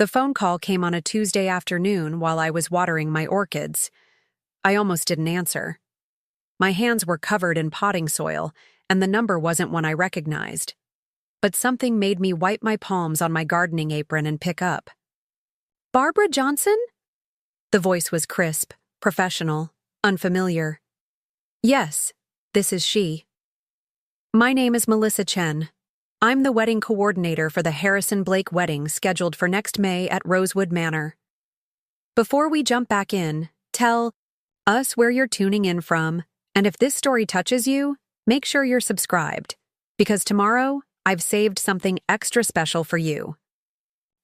The phone call came on a Tuesday afternoon while I was watering my orchids. I almost didn't answer. My hands were covered in potting soil, and the number wasn't one I recognized. But something made me wipe my palms on my gardening apron and pick up. "Barbara Johnson?" The voice was crisp, professional, unfamiliar. "Yes, this is she." "My name is Melissa Chen. I'm the wedding coordinator for the Harrison Blake wedding scheduled for next May at Rosewood Manor. Before we jump back in, tell us where you're tuning in from, and if this story touches you, make sure you're subscribed, because tomorrow I've saved something extra special for you."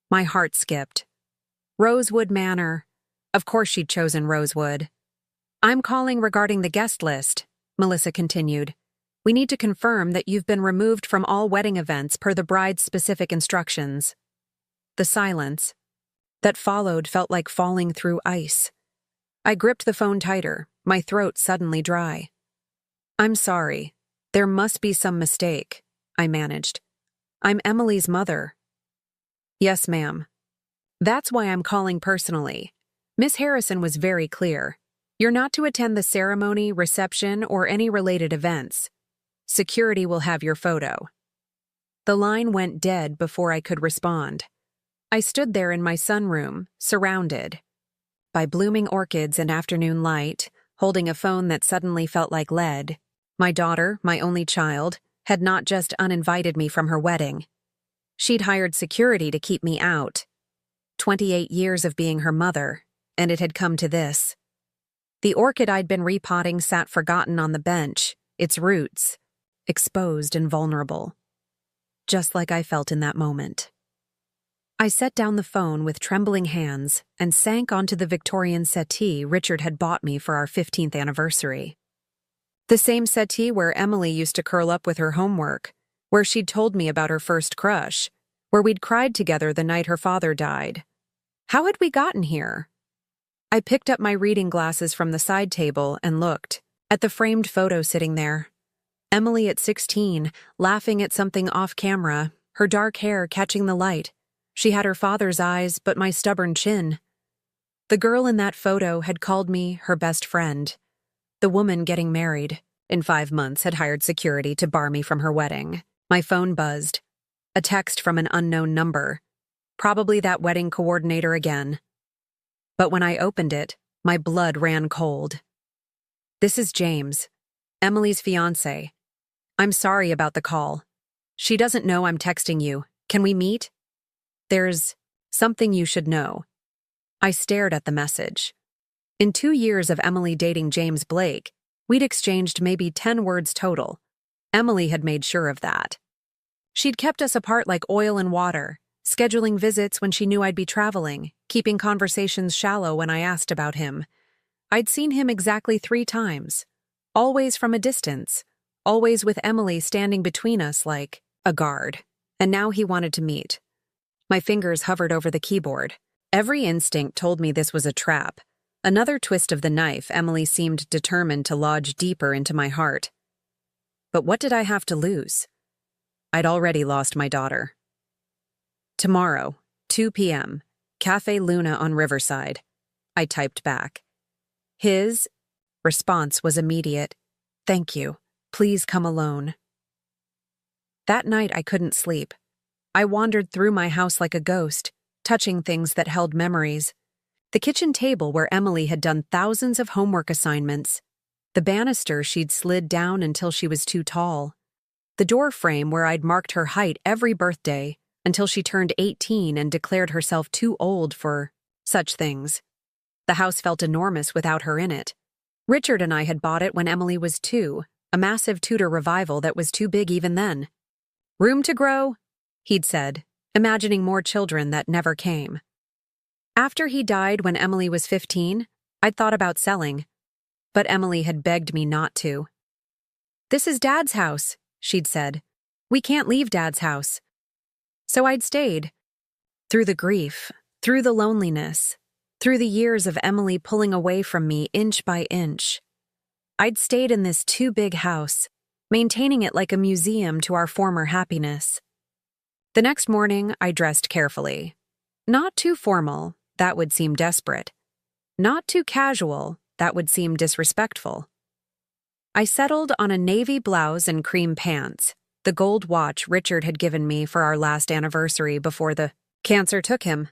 My heart skipped. Rosewood Manor. Of course she'd chosen Rosewood. "I'm calling regarding the guest list," Melissa continued. "We need to confirm that you've been removed from all wedding events per the bride's specific instructions." The silence that followed felt like falling through ice. I gripped the phone tighter, my throat suddenly dry. "I'm sorry. There must be some mistake," I managed. "I'm Emily's mother." "Yes, ma'am. That's why I'm calling personally. Miss Harrison was very clear. You're not to attend the ceremony, reception, or any related events. Security will have your photo." The line went dead before I could respond. I stood there in my sunroom, surrounded by blooming orchids and afternoon light, holding a phone that suddenly felt like lead. My daughter, my only child, had not just uninvited me from her wedding. She'd hired security to keep me out. 28 years of being her mother, and it had come to this. The orchid I'd been repotting sat forgotten on the bench, its roots exposed and vulnerable, just like I felt in that moment. I set down the phone with trembling hands and sank onto the Victorian settee Richard had bought me for our 15th anniversary. The same settee where Emily used to curl up with her homework, where she'd told me about her first crush, where we'd cried together the night her father died. How had we gotten here? I picked up my reading glasses from the side table and looked at the framed photo sitting there. Emily at 16, laughing at something off camera, her dark hair catching the light. She had her father's eyes, but my stubborn chin. The girl in that photo had called me her best friend. The woman getting married in 5 months had hired security to bar me from her wedding. My phone buzzed. A text from an unknown number. Probably that wedding coordinator again. But when I opened it, my blood ran cold. "This is James, Emily's fiancé. I'm sorry about the call. She doesn't know I'm texting you. Can we meet? There's something you should know." I stared at the message. In 2 years of Emily dating James Blake, we'd exchanged maybe 10 words total. Emily had made sure of that. She'd kept us apart like oil and water, scheduling visits when she knew I'd be traveling, keeping conversations shallow when I asked about him. I'd seen him exactly 3 times, always from a distance, always with Emily standing between us like a guard. And now he wanted to meet. My fingers hovered over the keyboard. Every instinct told me this was a trap. Another twist of the knife. Emily seemed determined to lodge deeper into my heart. But what did I have to lose? I'd already lost my daughter. "Tomorrow, 2 p.m., Cafe Luna on Riverside," I typed back. His response was immediate. "Thank you. Please come alone." That night I couldn't sleep. I wandered through my house like a ghost, touching things that held memories. The kitchen table where Emily had done thousands of homework assignments. The banister she'd slid down until she was too tall. The door frame where I'd marked her height every birthday until she turned 18 and declared herself too old for such things. The house felt enormous without her in it. Richard and I had bought it when Emily was 2, a massive Tudor revival that was too big even then. "Room to grow," he'd said, imagining more children that never came. After he died when Emily was 15, I'd thought about selling, but Emily had begged me not to. "This is Dad's house," she'd said. "We can't leave Dad's house." So I'd stayed. Through the grief, through the loneliness, through the years of Emily pulling away from me inch by inch. I'd stayed in this too big house, maintaining it like a museum to our former happiness. The next morning, I dressed carefully. Not too formal, that would seem desperate. Not too casual, that would seem disrespectful. I settled on a navy blouse and cream pants, the gold watch Richard had given me for our last anniversary before the cancer took him.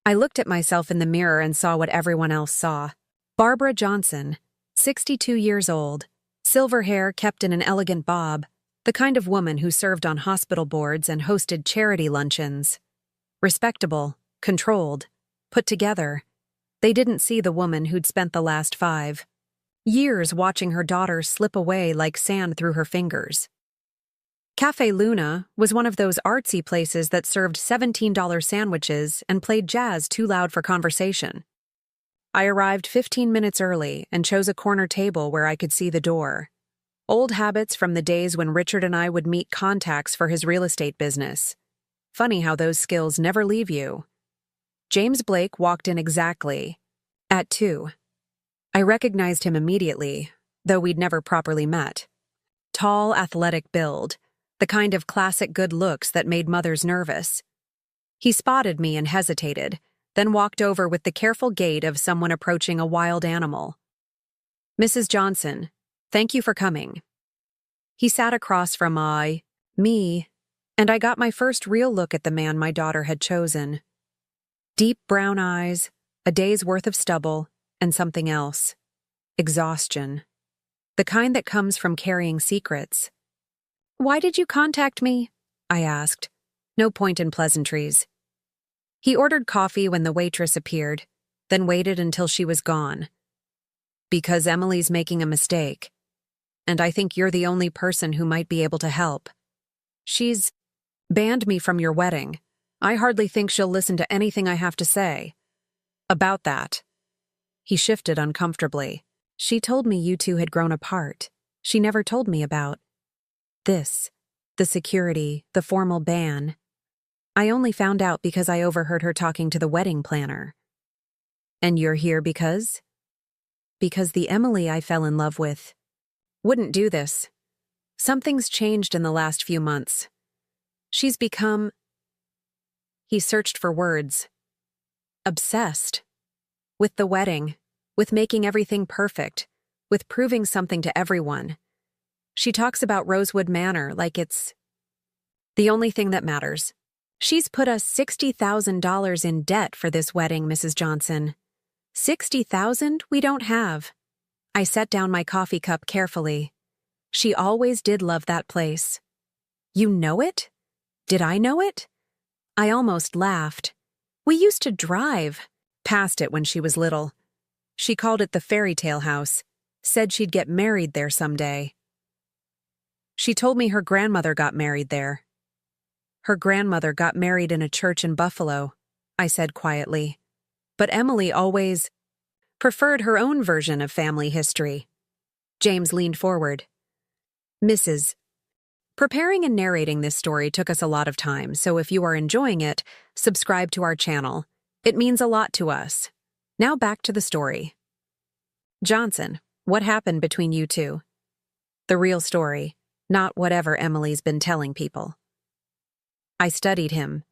I looked at myself in the mirror and saw what everyone else saw. Barbara Johnson, 62 years old, silver hair kept in an elegant bob, the kind of woman who served on hospital boards and hosted charity luncheons. Respectable, controlled, put together. They didn't see the woman who'd spent the last 5 years watching her daughter slip away like sand through her fingers. Cafe Luna was one of those artsy places that served $17 sandwiches and played jazz too loud for conversation. I arrived 15 minutes early and chose a corner table where I could see the door. Old habits from the days when Richard and I would meet contacts for his real estate business. Funny how those skills never leave you. James Blake walked in exactly at 2. I recognized him immediately, though we'd never properly met. Tall, athletic build, the kind of classic good looks that made mothers nervous. He spotted me and hesitated, then walked over with the careful gait of someone approaching a wild animal. "Mrs. Johnson, thank you for coming." He sat across from me, and I got my first real look at the man my daughter had chosen. Deep brown eyes, a day's worth of stubble, and something else. Exhaustion. The kind that comes from carrying secrets. "Why did you contact me?" I asked. No point in pleasantries. He ordered coffee when the waitress appeared, then waited until she was gone. "Because Emily's making a mistake, and I think you're the only person who might be able to help. She's banned me from your wedding. I hardly think she'll listen to anything I have to say." "About that." He shifted uncomfortably. "She told me you two had grown apart. She never told me about this, the security, the formal ban. I only found out because I overheard her talking to the wedding planner." "And you're here because?" "Because the Emily I fell in love with wouldn't do this. Something's changed in the last few months. She's become—" He searched for words. "Obsessed. With the wedding, with making everything perfect, with proving something to everyone. She talks about Rosewood Manor like it's the only thing that matters. She's put us $60,000 in debt for this wedding, Mrs. Johnson. $60,000 we don't have." I set down my coffee cup carefully. She always did love that place. "You know it? Did I know it?" I almost laughed. "We used to drive past it when she was little. She called it the fairy tale house, said she'd get married there someday. She told me her grandmother got married there." "Her grandmother got married in a church in Buffalo," I said quietly. "But Emily always preferred her own version of family history." James leaned forward. "Mrs. Preparing and narrating this story took us a lot of time, so if you are enjoying it, subscribe to our channel. It means a lot to us. Now back to the story. Johnson, what happened between you two? The real story, not whatever Emily's been telling people." I studied him,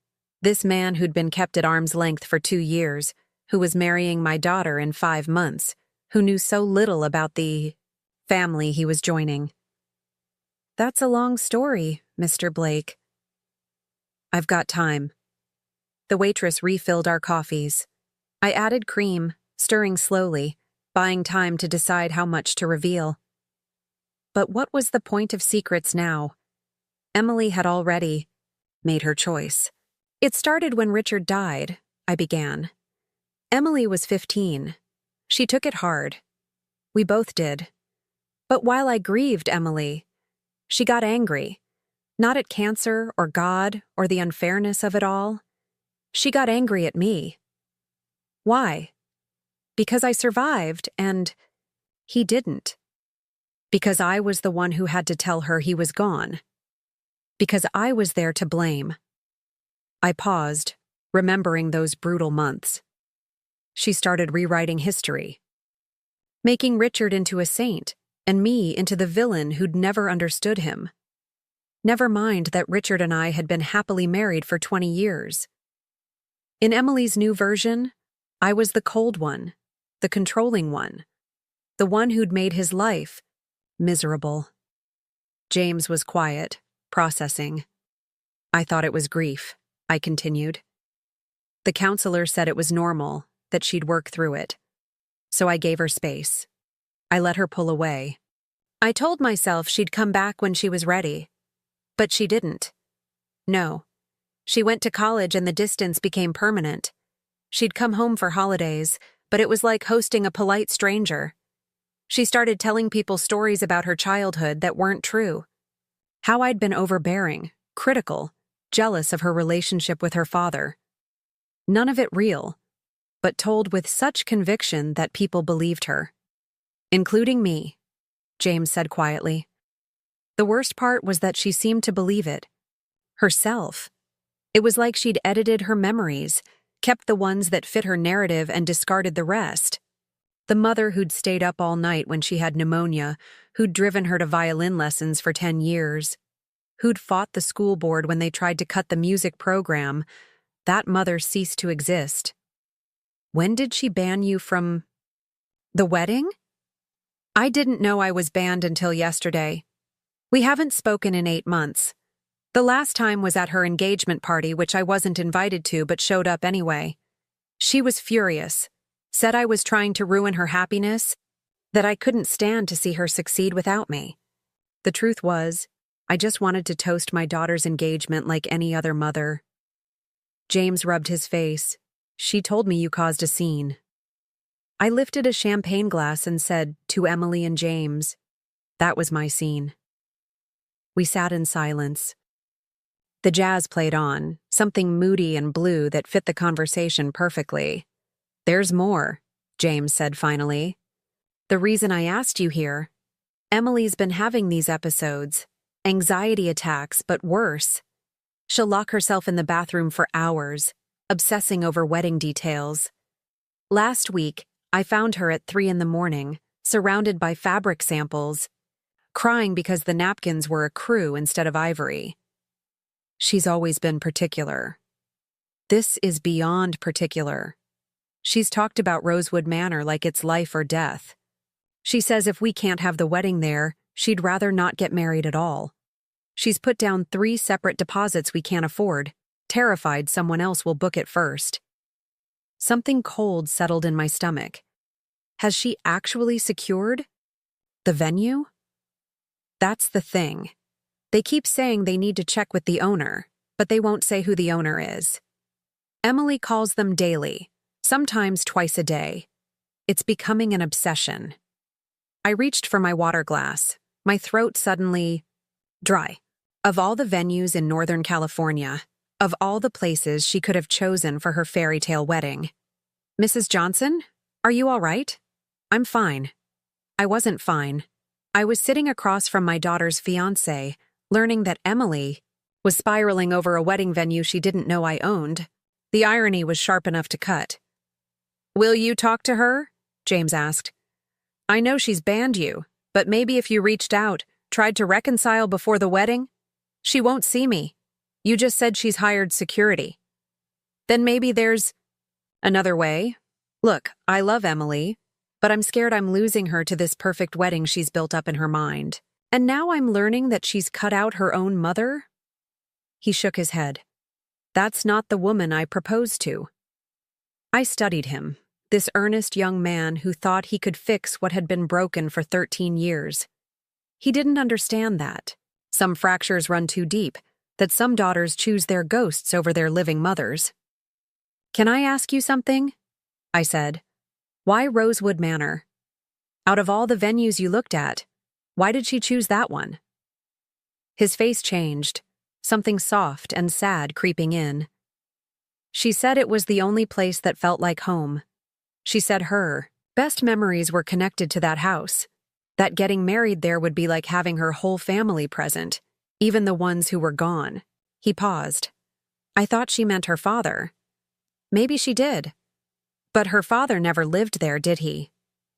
this man who'd been kept at arm's length for 2 years, who was marrying my daughter in 5 months, who knew so little about the family he was joining. "That's a long story, Mr. Blake." "I've got time." The waitress refilled our coffees. I added cream, stirring slowly, buying time to decide how much to reveal. But what was the point of secrets now? Emily had already made her choice. "It started when Richard died," I began. "Emily was 15. She took it hard. We both did. But while I grieved Emily, she got angry. Not at cancer or God or the unfairness of it all. She got angry at me. Why? Because I survived and he didn't. Because I was the one who had to tell her he was gone. Because I was there to blame." I paused, remembering those brutal months. She started rewriting history, making Richard into a saint and me into the villain who'd never understood him. Never mind that Richard and I had been happily married for 20 years. In Emily's new version, I was the cold one, the controlling one, the one who'd made his life miserable. James was quiet, processing. I thought it was grief, I continued. The counselor said it was normal, that she'd work through it. So I gave her space. I let her pull away. I told myself she'd come back when she was ready. But she didn't. No. She went to college and the distance became permanent. She'd come home for holidays, but it was like hosting a polite stranger. She started telling people stories about her childhood that weren't true. How I'd been overbearing, critical, jealous of her relationship with her father. None of it real, but told with such conviction that people believed her. Including me, James said quietly. The worst part was that she seemed to believe it. Herself. It was like she'd edited her memories, kept the ones that fit her narrative and discarded the rest. The mother who'd stayed up all night when she had pneumonia, who'd driven her to violin lessons for 10 years, who'd fought the school board when they tried to cut the music program, that mother ceased to exist. When did she ban you from the wedding? I didn't know I was banned until yesterday. We haven't spoken in 8 months. The last time was at her engagement party, which I wasn't invited to but showed up anyway. She was furious, said I was trying to ruin her happiness, that I couldn't stand to see her succeed without me. The truth was, I just wanted to toast my daughter's engagement like any other mother. James rubbed his face. She told me you caused a scene. I lifted a champagne glass and said, to Emily and James. That was my scene. We sat in silence. The jazz played on, something moody and blue that fit the conversation perfectly. There's more, James said finally. The reason I asked you here, Emily's been having these episodes, anxiety attacks, but worse. She'll lock herself in the bathroom for hours, obsessing over wedding details. Last week, I found her at 3 a.m, surrounded by fabric samples, crying because the napkins were ecru instead of ivory. She's always been particular. This is beyond particular. She's talked about Rosewood Manor like it's life or death. She says if we can't have the wedding there, she'd rather not get married at all. She's put down 3 separate deposits we can't afford, terrified someone else will book it first. Something cold settled in my stomach. Has she actually secured the venue? That's the thing. They keep saying they need to check with the owner, but they won't say who the owner is. Emily calls them daily, sometimes twice a day. It's becoming an obsession. I reached for my water glass, my throat suddenly dry. Of all the venues in Northern California, of all the places she could have chosen for her fairy tale wedding. Mrs. Johnson, are you all right? I'm fine. I wasn't fine. I was sitting across from my daughter's fiancé, learning that Emily was spiraling over a wedding venue she didn't know I owned. The irony was sharp enough to cut. Will you talk to her? James asked. I know she's banned you, but maybe if you reached out, tried to reconcile before the wedding? She won't see me. You just said she's hired security. Then maybe there's another way. Look, I love Emily, but I'm scared I'm losing her to this perfect wedding she's built up in her mind. And now I'm learning that she's cut out her own mother? He shook his head. That's not the woman I proposed to. I studied him, this earnest young man who thought he could fix what had been broken for 13 years. He didn't understand that. Some fractures run too deep, that some daughters choose their ghosts over their living mothers. Can I ask you something? I said. Why Rosewood Manor? Out of all the venues you looked at, why did she choose that one? His face changed, something soft and sad creeping in. She said it was the only place that felt like home. She said her best memories were connected to that house, that getting married there would be like having her whole family present, even the ones who were gone. He paused. I thought she meant her father. Maybe she did. But her father never lived there, did he?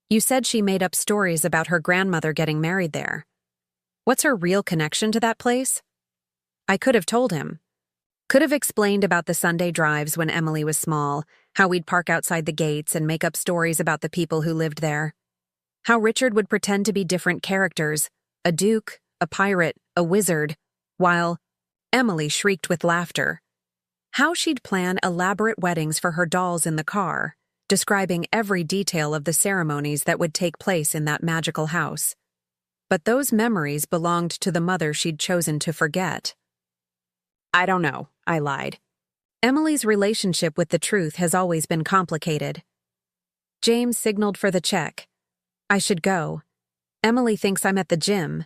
You said she made up stories about her grandmother getting married there. What's her real connection to that place? I could have told him. Could have explained about the Sunday drives when Emily was small, how we'd park outside the gates and make up stories about the people who lived there. How Richard would pretend to be different characters, a duke, a pirate, a wizard, while Emily shrieked with laughter. How she'd plan elaborate weddings for her dolls in the car, describing every detail of the ceremonies that would take place in that magical house. But those memories belonged to the mother she'd chosen to forget. I don't know, I lied. Emily's relationship with the truth has always been complicated. James signaled for the check. I should go. Emily thinks I'm at the gym.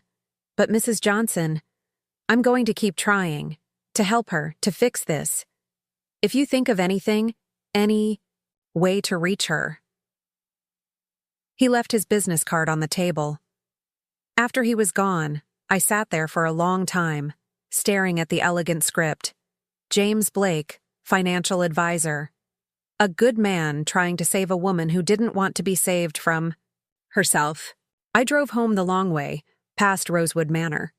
But Mrs. Johnson, I'm going to keep trying, to help her, to fix this. If you think of anything, any way to reach her. He left his business card on the table. After he was gone, I sat there for a long time, staring at the elegant script. James Blake, financial advisor. A good man trying to save a woman who didn't want to be saved from herself. I drove home the long way, past Rosewood Manor.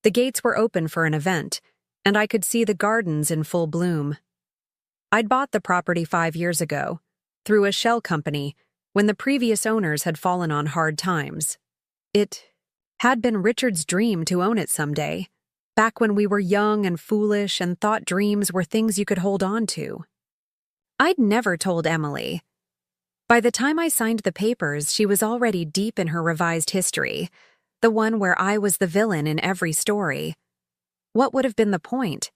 The gates were open for an event, and I could see the gardens in full bloom. I'd bought the property 5 years ago, through a shell company, when the previous owners had fallen on hard times. It had been Richard's dream to own it someday, back when we were young and foolish and thought dreams were things you could hold on to. I'd never told Emily. By the time I signed the papers, she was already deep in her revised history, the one where I was the villain in every story. What would have been the point?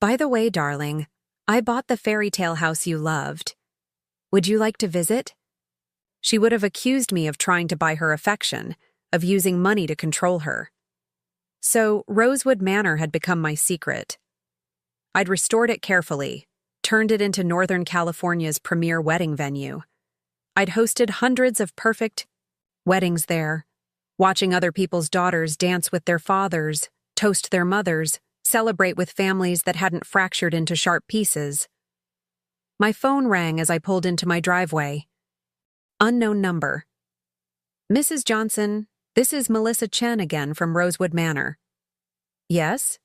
By the way, darling, I bought the fairy tale house you loved. Would you like to visit? She would have accused me of trying to buy her affection, of using money to control her. So Rosewood Manor had become my secret. I'd restored it carefully, turned it into Northern California's premier wedding venue. I'd hosted hundreds of perfect weddings there, watching other people's daughters dance with their fathers, toast their mothers, celebrate with families that hadn't fractured into sharp pieces. My phone rang as I pulled into my driveway. Unknown number. Mrs. Johnson, this is Melissa Chen again from Rosewood Manor. Yes?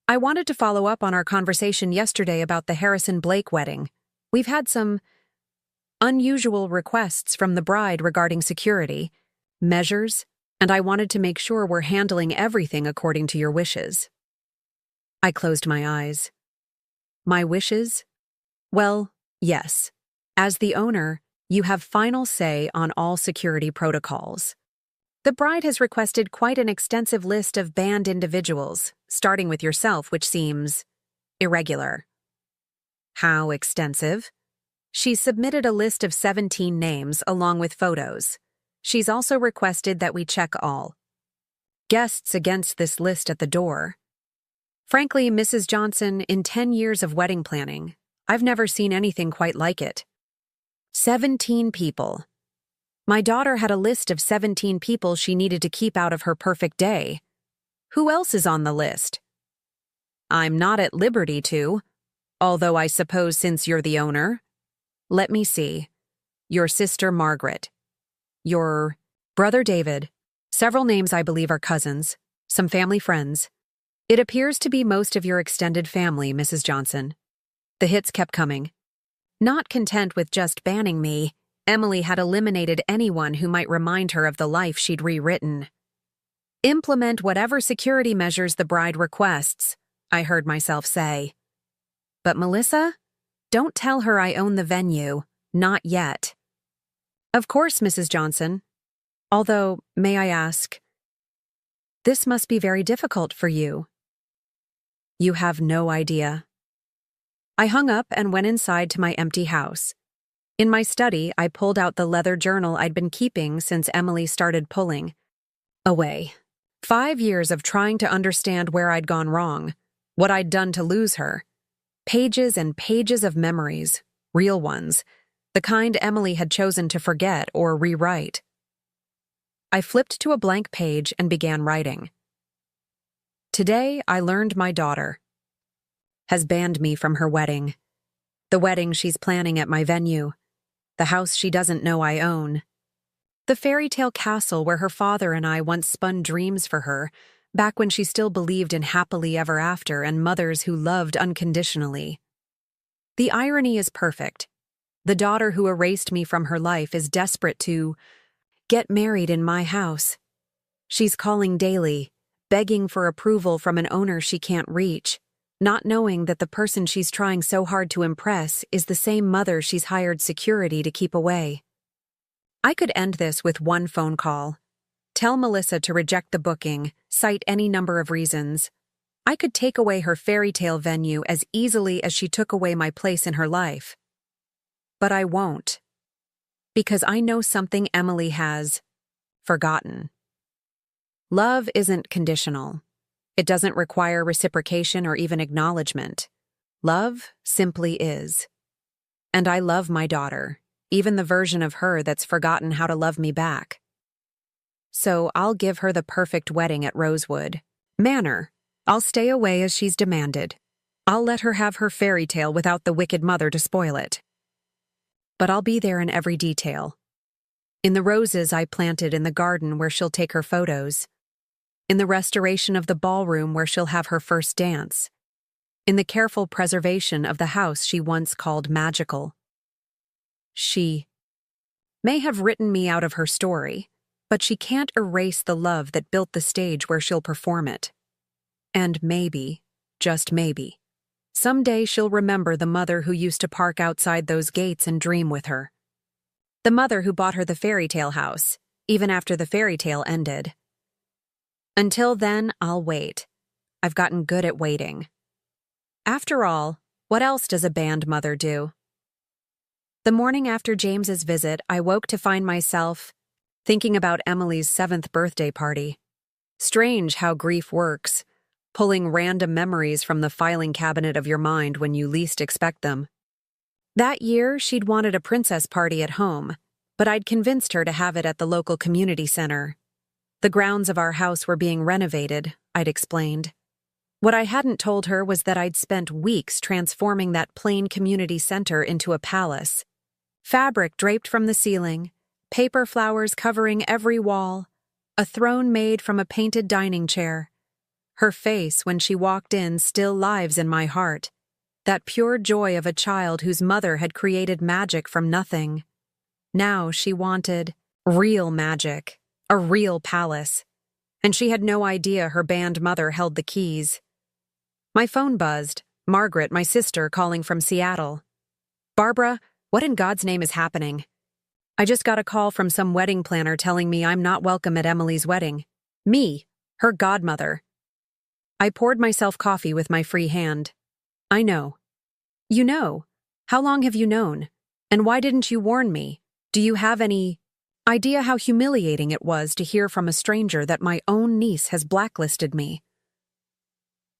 I wanted to follow up on our conversation yesterday about the Harrison Blake wedding. We've had some unusual requests from the bride regarding security, measures, and I wanted to make sure we're handling everything according to your wishes. I closed my eyes. My wishes? Well, yes. As the owner, you have final say on all security protocols. The bride has requested quite an extensive list of banned individuals, starting with yourself, which seems irregular. How extensive? She's submitted a list of 17 names along with photos. She's also requested that we check all guests against this list at the door. Frankly, Mrs. Johnson, in 10 years of wedding planning, I've never seen anything quite like it. 17 people. My daughter had a list of 17 people she needed to keep out of her perfect day. Who else is on the list? I'm not at liberty to, although I suppose since you're the owner. Let me see. Your sister Margaret. Your brother David. Several names I believe are cousins. Some family friends. It appears to be most of your extended family, Mrs. Johnson. The hits kept coming. Not content with just banning me, Emily had eliminated anyone who might remind her of the life she'd rewritten. Implement whatever security measures the bride requests, I heard myself say. But Melissa? Don't tell her I own the venue. Not yet. Of course, Mrs. Johnson. Although, may I ask, this must be very difficult for you. You have no idea. I hung up and went inside to my empty house. In my study, I pulled out the leather journal I'd been keeping since Emily started pulling away. 5 years of trying to understand where I'd gone wrong, what I'd done to lose her. Pages and pages of memories, real ones, the kind Emily had chosen to forget or rewrite. I flipped to a blank page and began writing. Today, I learned my daughter has banned me from her wedding. The wedding she's planning at my venue. The house she doesn't know I own. The fairy tale castle where her father and I once spun dreams for her, back when she still believed in happily ever after and mothers who loved unconditionally. The irony is perfect. The daughter who erased me from her life is desperate to get married in my house. She's calling daily, begging for approval from an owner she can't reach, not knowing that the person she's trying so hard to impress is the same mother she's hired security to keep away. I could end this with one phone call. Tell Melissa to reject the booking, cite any number of reasons. I could take away her fairy tale venue as easily as she took away my place in her life. But I won't. Because I know something Emily has forgotten. Love isn't conditional. It doesn't require reciprocation or even acknowledgement. Love simply is. And I love my daughter, even the version of her that's forgotten how to love me back. So I'll give her the perfect wedding at Rosewood Manor. I'll stay away as she's demanded. I'll let her have her fairy tale without the wicked mother to spoil it. But I'll be there in every detail. In the roses I planted in the garden where she'll take her photos. In the restoration of the ballroom where she'll have her first dance. In the careful preservation of the house she once called magical. She may have written me out of her story, but she can't erase the love that built the stage where she'll perform it. And maybe, just maybe, someday she'll remember the mother who used to park outside those gates and dream with her. The mother who bought her the fairy tale house, even after the fairy tale ended. Until then, I'll wait. I've gotten good at waiting. After all, what else does a band mother do? The morning after James's visit, I woke to find myself thinking about Emily's 7th birthday party. Strange how grief works, pulling random memories from the filing cabinet of your mind when you least expect them. That year, she'd wanted a princess party at home, but I'd convinced her to have it at the local community center. The grounds of our house were being renovated, I'd explained. What I hadn't told her was that I'd spent weeks transforming that plain community center into a palace. Fabric draped from the ceiling, paper flowers covering every wall, a throne made from a painted dining chair. Her face when she walked in still lives in my heart, that pure joy of a child whose mother had created magic from nothing. Now she wanted real magic, a real palace, and she had no idea her band mother held the keys. My phone buzzed, Margaret, my sister, calling from Seattle. "Barbara, what in God's name is happening? I just got a call from some wedding planner telling me I'm not welcome at Emily's wedding. Me, her godmother." I poured myself coffee with my free hand. "I know." "You know? How long have you known? And why didn't you warn me? Do you have any idea how humiliating it was to hear from a stranger that my own niece has blacklisted me?"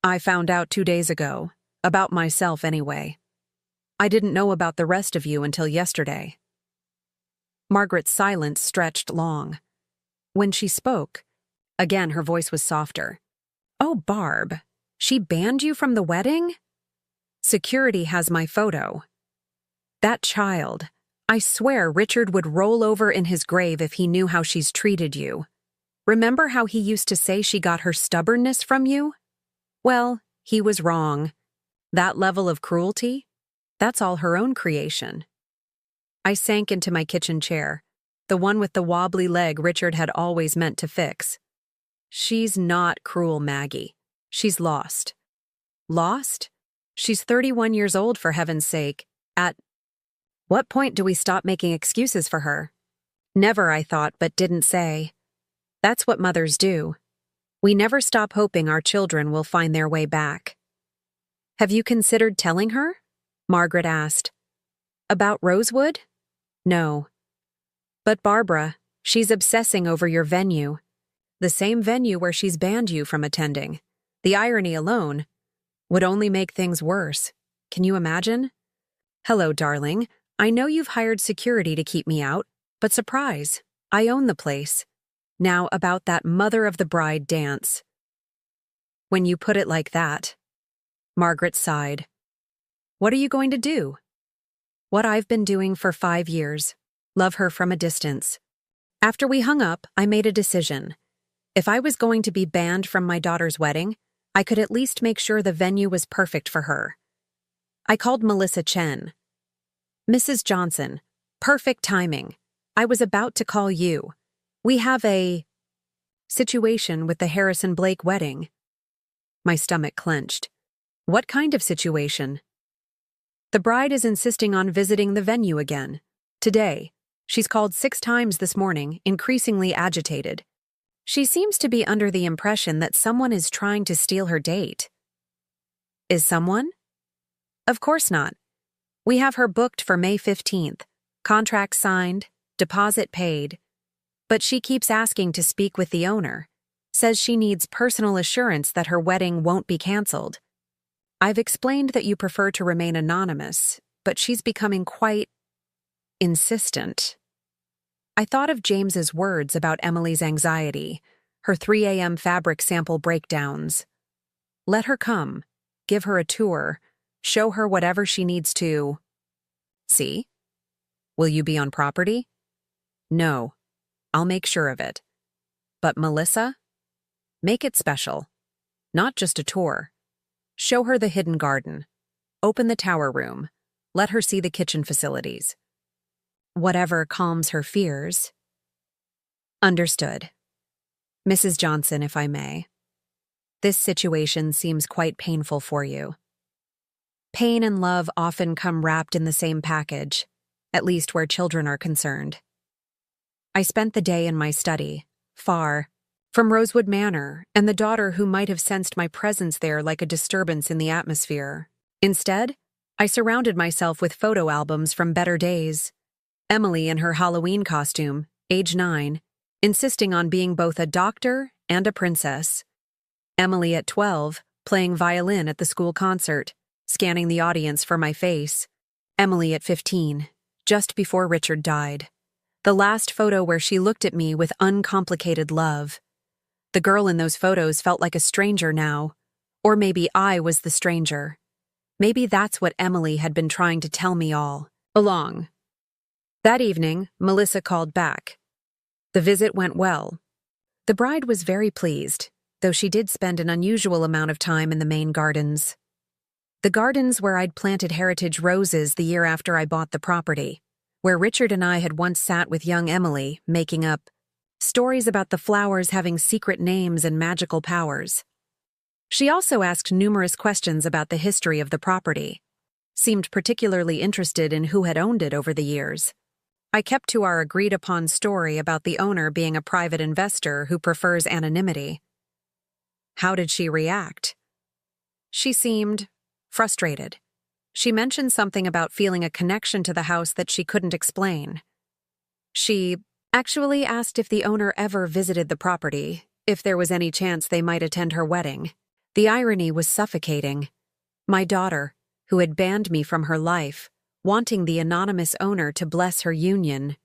"I found out 2 days ago. About myself, anyway. I didn't know about the rest of you until yesterday." Margaret's silence stretched long. When she spoke, again her voice was softer. "Oh, Barb, she banned you from the wedding?" "Security has my photo." "That child. I swear Richard would roll over in his grave if he knew how she's treated you. Remember how he used to say she got her stubbornness from you? Well, he was wrong. That level of cruelty? That's all her own creation." I sank into my kitchen chair, the one with the wobbly leg Richard had always meant to fix. "She's not cruel, Maggie. She's lost." "Lost? She's 31 years old, for heaven's sake. At what point do we stop making excuses for her?" Never, I thought, but didn't say. That's what mothers do. We never stop hoping our children will find their way back. "Have you considered telling her?" Margaret asked. "About Rosewood?" "No." "But Barbara, she's obsessing over your venue. The same venue where she's banned you from attending. The irony alone would only make things worse. Can you imagine? Hello, darling. I know you've hired security to keep me out, but surprise, I own the place. Now about that mother of the bride dance." "When you put it like that," Margaret sighed. "What are you going to do?" "What I've been doing for 5 years. Love her from a distance." After we hung up, I made a decision. If I was going to be banned from my daughter's wedding, I could at least make sure the venue was perfect for her. I called Melissa Chen. Mrs. Johnson, perfect timing. I was about to call you. We have a situation with the Harrison Blake wedding. My stomach clenched. What kind of situation? The bride is insisting on visiting the venue again. Today. She's called 6 times this morning, increasingly agitated. She seems to be under the impression that someone is trying to steal her date. Is someone? Of course not. We have her booked for May 15th, contract signed, deposit paid. But she keeps asking to speak with the owner, says she needs personal assurance that her wedding won't be canceled. I've explained that you prefer to remain anonymous, but she's becoming quite insistent. I thought of James's words about Emily's anxiety, her 3 a.m. fabric sample breakdowns. Let her come, give her a tour, show her whatever she needs to. See? Will you be on property? No. I'll make sure of it. But Melissa? Make it special. Not just a tour. Show her the hidden garden. Open the tower room. Let her see the kitchen facilities. Whatever calms her fears. Understood. Mrs. Johnson, if I may. This situation seems quite painful for you. Pain and love often come wrapped in the same package, at least where children are concerned. I spent the day in my study, far from Rosewood Manor and the daughter who might have sensed my presence there like a disturbance in the atmosphere. Instead, I surrounded myself with photo albums from better days. Emily in her Halloween costume, age 9, insisting on being both a doctor and a princess. Emily at 12, playing violin at the school concert, scanning the audience for my face. Emily at 15, just before Richard died. The last photo where she looked at me with uncomplicated love. The girl in those photos felt like a stranger now. Or maybe I was the stranger. Maybe that's what Emily had been trying to tell me all along. That evening, Melissa called back. The visit went well. The bride was very pleased, though she did spend an unusual amount of time in the main gardens. The gardens where I'd planted heritage roses the year after I bought the property, where Richard and I had once sat with young Emily, making up stories about the flowers having secret names and magical powers. She also asked numerous questions about the history of the property, seemed particularly interested in who had owned it over the years. I kept to our agreed-upon story about the owner being a private investor who prefers anonymity. How did she react? She seemed frustrated. She mentioned something about feeling a connection to the house that she couldn't explain. She actually asked if the owner ever visited the property, if there was any chance they might attend her wedding. The irony was suffocating. My daughter, who had banned me from her life, wanting the anonymous owner to bless her union.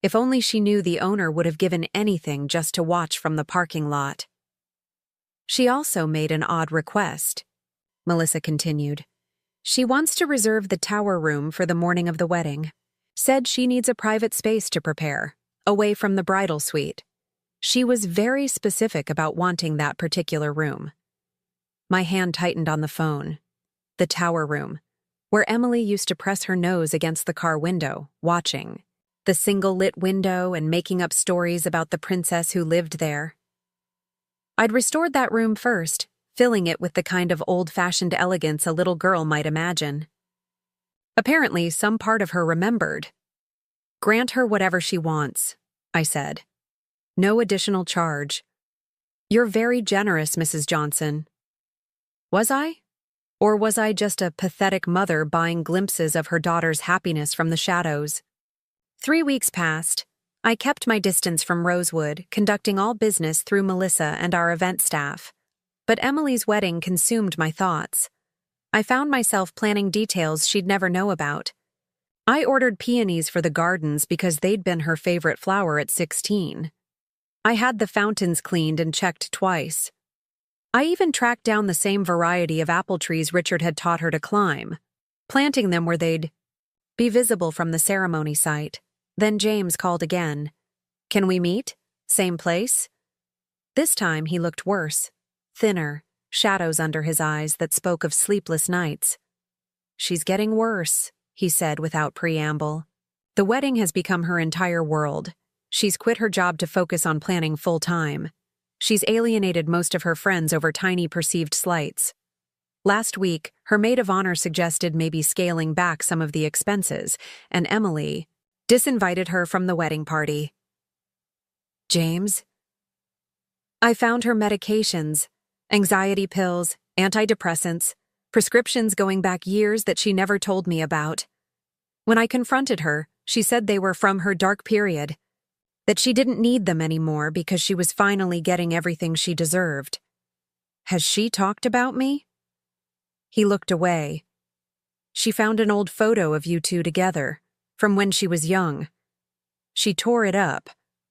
If only she knew the owner would have given anything just to watch from the parking lot. She also made an odd request, Melissa continued. She wants to reserve the tower room for the morning of the wedding. Said she needs a private space to prepare, away from the bridal suite. She was very specific about wanting that particular room. My hand tightened on the phone. The tower room, where Emily used to press her nose against the car window, watching. The single-lit window and making up stories about the princess who lived there. I'd restored that room first, filling it with the kind of old-fashioned elegance a little girl might imagine. Apparently, some part of her remembered. Grant her whatever she wants, I said. No additional charge. You're very generous, Mrs. Johnson. Was I? Or was I just a pathetic mother buying glimpses of her daughter's happiness from the shadows? 3 weeks passed. I kept my distance from Rosewood, conducting all business through Melissa and our event staff. But Emily's wedding consumed my thoughts. I found myself planning details she'd never know about. I ordered peonies for the gardens because they'd been her favorite flower at 16. I had the fountains cleaned and checked twice. I even tracked down the same variety of apple trees Richard had taught her to climb, planting them where they'd be visible from the ceremony site. Then James called again. Can we meet? Same place? This time he looked worse, thinner, shadows under his eyes that spoke of sleepless nights. "She's getting worse," he said without preamble. "The wedding has become her entire world. She's quit her job to focus on planning full-time. She's alienated most of her friends over tiny perceived slights. Last week, her maid of honor suggested maybe scaling back some of the expenses, and Emily disinvited her from the wedding party." "James?" "I found her medications, anxiety pills, antidepressants, prescriptions going back years that she never told me about. When I confronted her, she said they were from her dark period, that she didn't need them anymore because she was finally getting everything she deserved." "Has she talked about me?" He looked away. "She found an old photo of you two together, from when she was young. She tore it up,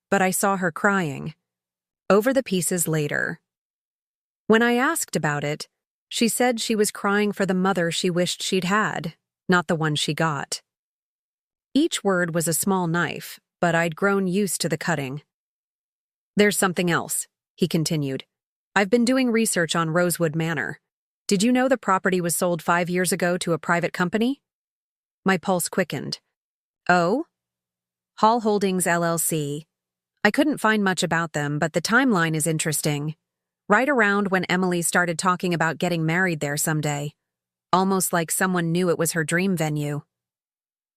but I saw her crying over the pieces later. When I asked about it, she said she was crying for the mother she wished she'd had, not the one she got." Each word was a small knife, but I'd grown used to the cutting. "There's something else," he continued. "I've been doing research on Rosewood Manor. Did you know the property was sold 5 years ago to a private company?" My pulse quickened. "Oh?" "Hall Holdings, LLC. I couldn't find much about them, but the timeline is interesting. Right around when Emily started talking about getting married there someday. Almost like someone knew it was her dream venue.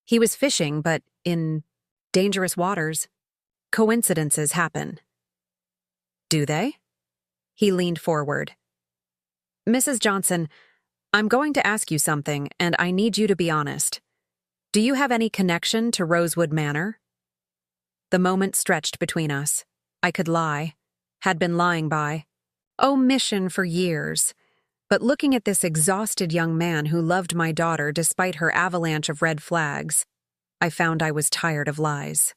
He was fishing, but in dangerous waters. Coincidences happen." "Do they?" He leaned forward. "Mrs. Johnson, I'm going to ask you something, and I need you to be honest. Do you have any connection to Rosewood Manor?" The moment stretched between us. I could lie. Had been lying by omission for years. But looking at this exhausted young man who loved my daughter despite her avalanche of red flags, I found I was tired of lies.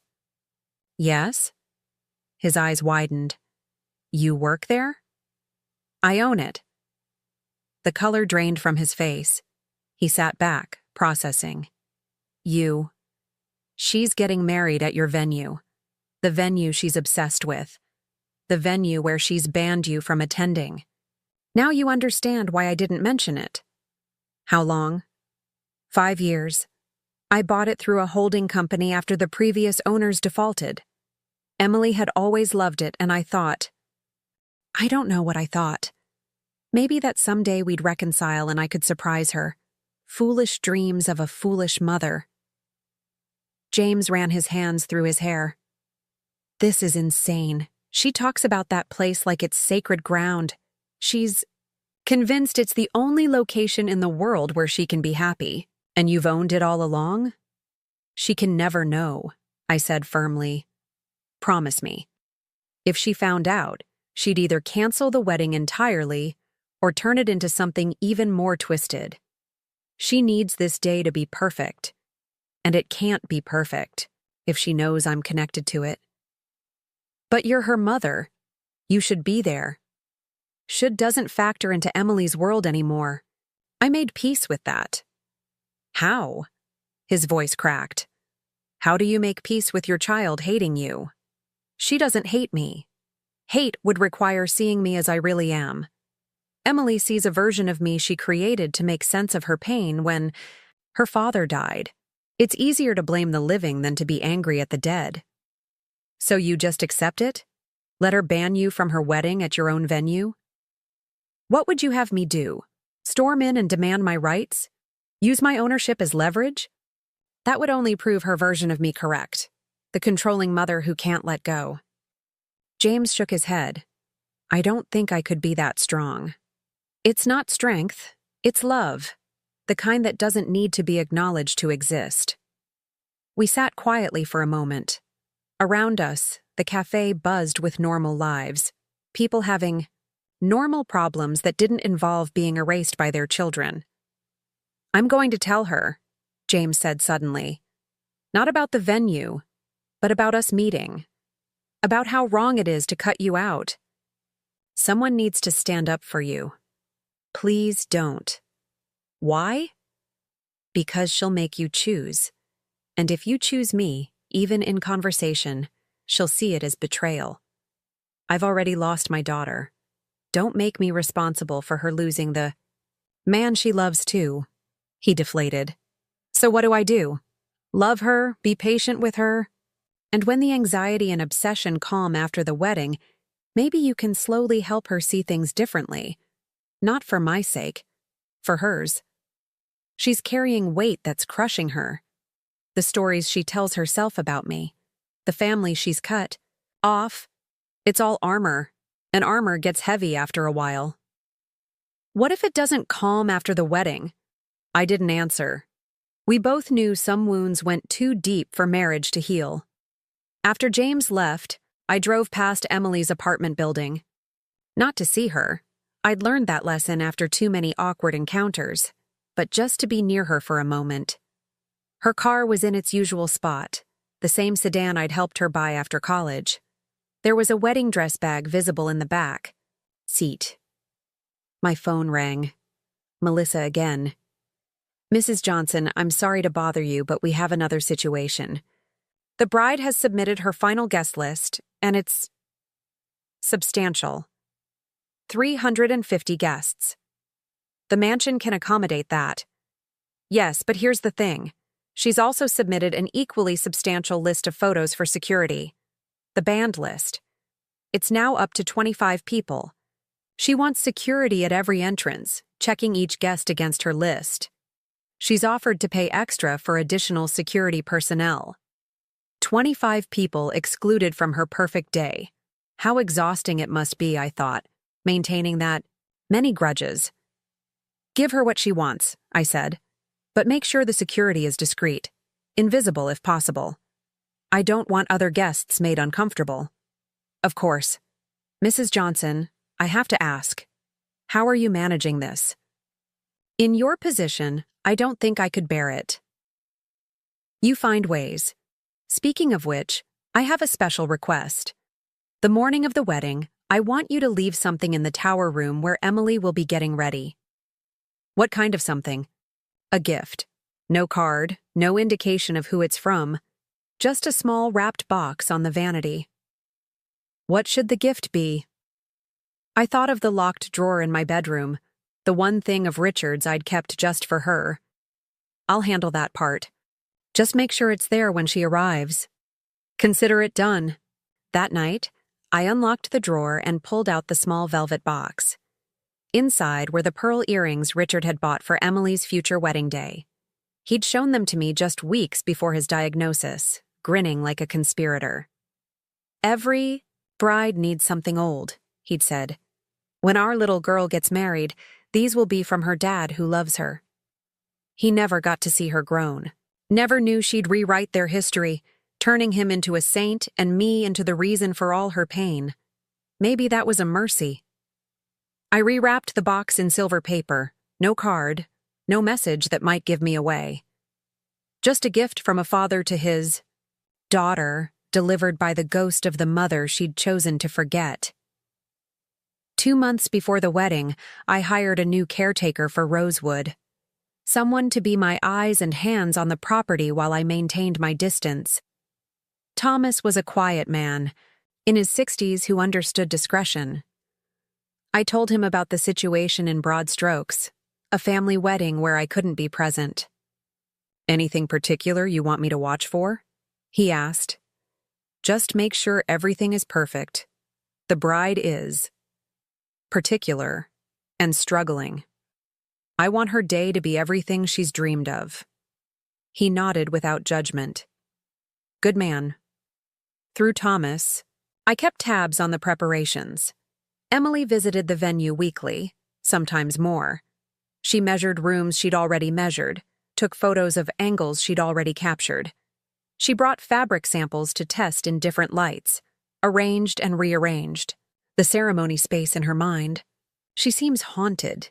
"Yes?" His eyes widened. "You work there?" "I own it." The color drained from his face. He sat back, processing. She's getting married at your venue. The venue she's obsessed with. The venue where she's banned you from attending. Now you understand why I didn't mention it." "How long?" 5 years. I bought it through a holding company after the previous owners defaulted. Emily had always loved it, and I don't know what I thought. Maybe that someday we'd reconcile and I could surprise her. Foolish dreams of a foolish mother. James ran his hands through his hair. "This is insane. She talks about that place like it's sacred ground. She's convinced it's the only location in the world where she can be happy. And you've owned it all along?" "She can never know," I said firmly. "Promise me." If she found out, she'd either cancel the wedding entirely or turn it into something even more twisted. She needs this day to be perfect. And it can't be perfect if she knows I'm connected to it. "But you're her mother. You should be there." Should doesn't factor into Emily's world anymore. I made peace with that. "How?" His voice cracked. "How do you make peace with your child hating you? She doesn't hate me. Hate would require seeing me as I really am. Emily sees a version of me she created to make sense of her pain when her father died. It's easier to blame the living than to be angry at the dead." "So you just accept it? Let her ban you from her wedding at your own venue?" "What would you have me do? Storm in and demand my rights? Use my ownership as leverage? That would only prove her version of me correct. The controlling mother who can't let go." James shook his head. "I don't think I could be that strong. It's not strength, it's love. The kind that doesn't need to be acknowledged to exist." We sat quietly for a moment. Around us, the cafe buzzed with normal lives. People having normal problems that didn't involve being erased by their children. "I'm going to tell her," James said suddenly. "Not about the venue, but about us meeting. About how wrong it is to cut you out. Someone needs to stand up for you. Please don't." "Why?" "Because she'll make you choose. And if you choose me, even in conversation, she'll see it as betrayal." I've already lost my daughter. Don't make me responsible for her losing the man she loves too. He deflated. So what do I do? Love her, be patient with her? And when the anxiety and obsession calm after the wedding, maybe you can slowly help her see things differently. Not for my sake, for hers. She's carrying weight that's crushing her. The stories she tells herself about me, the family she's cut off, it's all armor, and armor gets heavy after a while. What if it doesn't calm after the wedding? I didn't answer. We both knew some wounds went too deep for marriage to heal. After James left, I drove past Emily's apartment building. Not to see her. I'd learned that lesson after too many awkward encounters, but just to be near her for a moment. Her car was in its usual spot, the same sedan I'd helped her buy after college. There was a wedding dress bag visible in the back seat. My phone rang. Melissa again. Mrs. Johnson, I'm sorry to bother you, but we have another situation. The bride has submitted her final guest list, and it's substantial. 350 guests. The mansion can accommodate that. Yes, but here's the thing. She's also submitted an equally substantial list of photos for security. The band list. It's now up to 25 people. She wants security at every entrance, checking each guest against her list. She's offered to pay extra for additional security personnel. 25 people excluded from her perfect day. How exhausting it must be, I thought, maintaining that. Many grudges. Give her what she wants, I said, but make sure the security is discreet, invisible if possible. I don't want other guests made uncomfortable. Of course. Mrs. Johnson, I have to ask, how are you managing this? In your position, I don't think I could bear it. You find ways. Speaking of which, I have a special request. The morning of the wedding, I want you to leave something in the tower room where Emily will be getting ready. What kind of something? A gift. No card, no indication of who it's from. Just a small wrapped box on the vanity. What should the gift be? I thought of the locked drawer in my bedroom, the one thing of Richard's I'd kept just for her. I'll handle that part. Just make sure it's there when she arrives. Consider it done. That night, I unlocked the drawer and pulled out the small velvet box. Inside were the pearl earrings Richard had bought for Emily's future wedding day. He'd shown them to me just weeks before his diagnosis, grinning like a conspirator. Every bride needs something old, he'd said. When our little girl gets married, these will be from her dad who loves her. He never got to see her grown. Never knew she'd rewrite their history, turning him into a saint and me into the reason for all her pain. Maybe that was a mercy. I rewrapped the box in silver paper, no card, no message that might give me away. Just a gift from a father to his daughter, delivered by the ghost of the mother she'd chosen to forget. 2 months before the wedding, I hired a new caretaker for Rosewood. Someone to be my eyes and hands on the property while I maintained my distance. Thomas was a quiet man, in his 60s who understood discretion. I told him about the situation in broad strokes, a family wedding where I couldn't be present. Anything particular you want me to watch for? He asked. Just make sure everything is perfect. The bride is particular and struggling. I want her day to be everything she's dreamed of. He nodded without judgment. Good man. Through Thomas, I kept tabs on the preparations. Emily visited the venue weekly, sometimes more. She measured rooms she'd already measured, took photos of angles she'd already captured. She brought fabric samples to test in different lights, arranged and rearranged, the ceremony space in her mind. She seems haunted,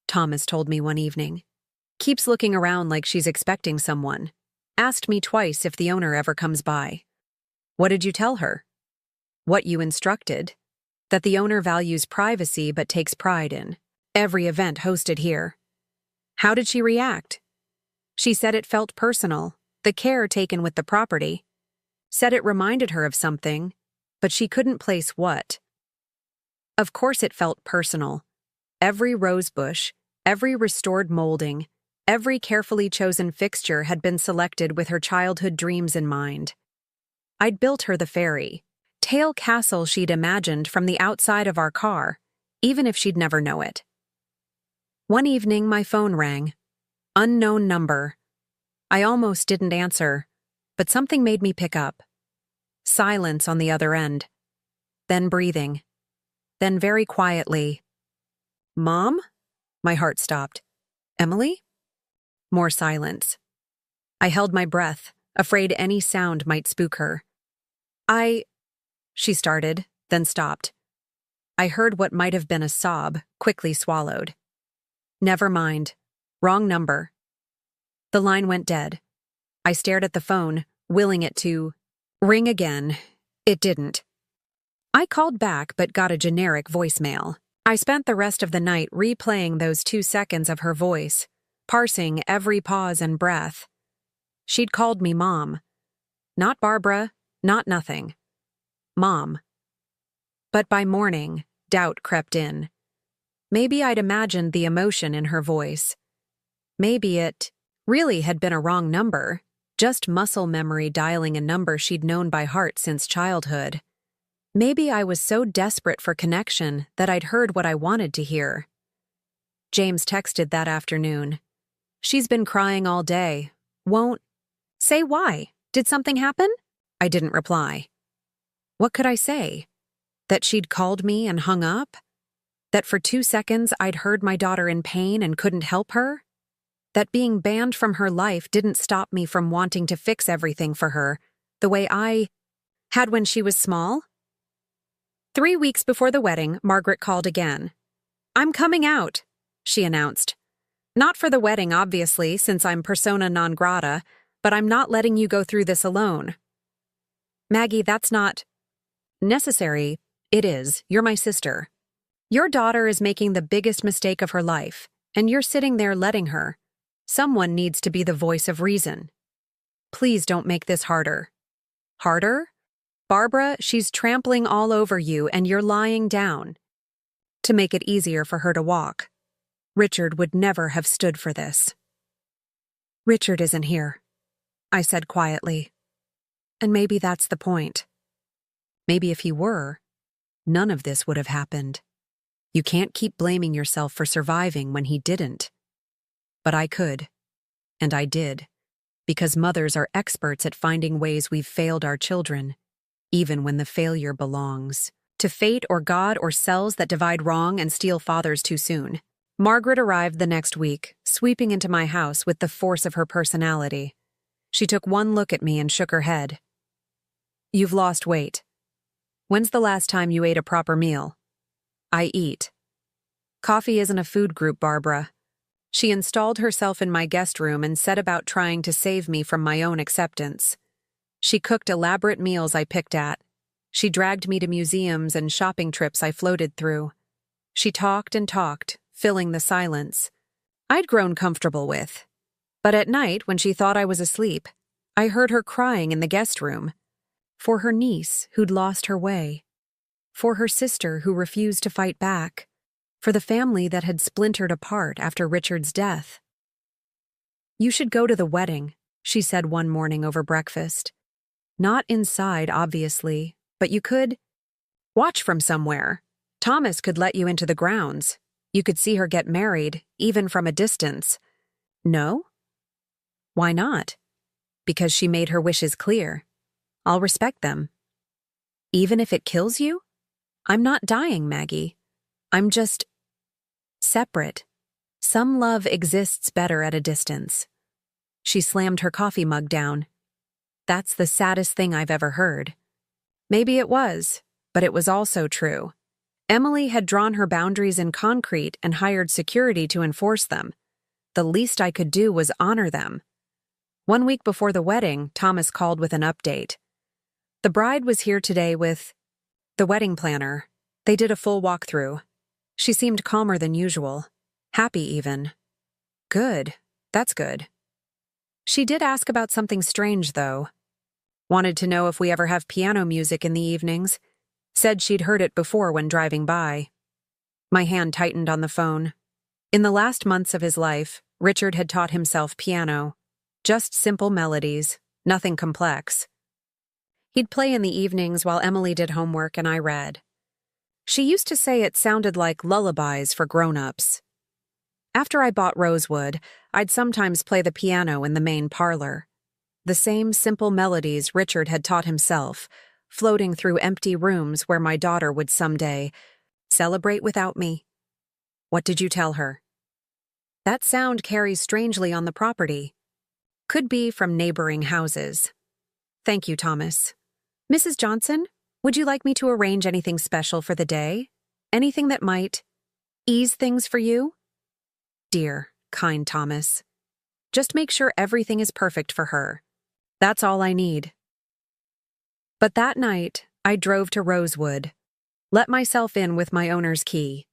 Thomas told me one evening. Keeps looking around like she's expecting someone. Asked me twice if the owner ever comes by. What did you tell her? What you instructed. That the owner values privacy but takes pride in every event hosted here. How did she react? She said it felt personal, the care taken with the property. Said it reminded her of something, but she couldn't place what. Of course it felt personal. Every rose bush, every restored molding, every carefully chosen fixture had been selected with her childhood dreams in mind. I'd built her the fairy tale castle she'd imagined from the outside of our car, even if she'd never know it. One evening, my phone rang. Unknown number. I almost didn't answer, but something made me pick up. Silence on the other end. Then breathing. Then very quietly, "Mom?" My heart stopped. "Emily?" More silence. I held my breath, afraid any sound might spook her. She started, then stopped. I heard what might have been a sob, quickly swallowed. "Never mind. Wrong number." The line went dead. I stared at the phone, willing it to ring again. It didn't. I called back but got a generic voicemail. I spent the rest of the night replaying those 2 seconds of her voice, parsing every pause and breath. She'd called me Mom. Not Barbara, not nothing. Mom. But by morning, doubt crept in. Maybe I'd imagined the emotion in her voice. Maybe it really had been a wrong number, just muscle memory dialing a number she'd known by heart since childhood. Maybe I was so desperate for connection that I'd heard what I wanted to hear. James texted that afternoon. "She's been crying all day. Won't say why. Did something happen?" I didn't reply. What could I say? That she'd called me and hung up? That for 2 seconds I'd heard my daughter in pain and couldn't help her? That being banned from her life didn't stop me from wanting to fix everything for her, the way I had when she was small? 3 weeks before the wedding, Margaret called again. "I'm coming out," she announced. "Not for the wedding, obviously, since I'm persona non grata, but I'm not letting you go through this alone." "Maggie, that's not necessary." "It is. You're my sister. Your daughter is making the biggest mistake of her life, and you're sitting there letting her. Someone needs to be the voice of reason. Please don't make this harder." "Harder? Barbara, she's trampling all over you and you're lying down." To make it easier for her to walk. Richard would never have stood for this. "Richard isn't here," I said quietly. "And maybe that's the point. Maybe if he were, none of this would have happened. You can't keep blaming yourself for surviving when he didn't. But I could, and I did, because mothers are experts at finding ways we've failed our children, even when the failure belongs to fate or God or cells that divide wrong and steal fathers too soon. Margaret arrived the next week, sweeping into my house with the force of her personality. She took one look at me and shook her head. "You've lost weight. When's the last time you ate a proper meal?" "I eat." "Coffee isn't a food group, Barbara." She installed herself in my guest room and set about trying to save me from my own acceptance. She cooked elaborate meals I picked at. She dragged me to museums and shopping trips I floated through. She talked and talked, filling the silence I'd grown comfortable with. But at night, when she thought I was asleep, I heard her crying in the guest room. For her niece who'd lost her way. For her sister who refused to fight back. For the family that had splintered apart after Richard's death. "You should go to the wedding," she said one morning over breakfast. "Not inside, obviously, but you could watch from somewhere. Thomas could let you into the grounds. You could see her get married, even from a distance." "No?" "Why not?" "Because she made her wishes clear. I'll respect them." "Even if it kills you?" "I'm not dying, Maggie. I'm just separate. Some love exists better at a distance." She slammed her coffee mug down. "That's the saddest thing I've ever heard." Maybe it was, but it was also true. Emily had drawn her boundaries in concrete and hired security to enforce them. The least I could do was honor them. 1 week before the wedding, Thomas called with an update. "The bride was here today with the wedding planner. They did a full walkthrough. She seemed calmer than usual. Happy even." "Good. That's good." She did ask about something strange, though. Wanted to know if we ever have piano music in the evenings. Said she'd heard it before when driving by. My hand tightened on the phone. In the last months of his life, Richard had taught himself piano. Just simple melodies, nothing complex. He'd play in the evenings while Emily did homework and I read. She used to say it sounded like lullabies for grown-ups. After I bought Rosewood, I'd sometimes play the piano in the main parlor. The same simple melodies Richard had taught himself, floating through empty rooms where my daughter would someday celebrate without me. What did you tell her? That sound carries strangely on the property. Could be from neighboring houses. Thank you, Thomas. Mrs. Johnson, would you like me to arrange anything special for the day? Anything that might ease things for you? Dear, kind Thomas. Just make sure everything is perfect for her. That's all I need. But that night, I drove to Rosewood, let myself in with my owner's key.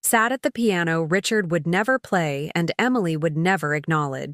Sat at the piano Richard would never play and Emily would never acknowledge.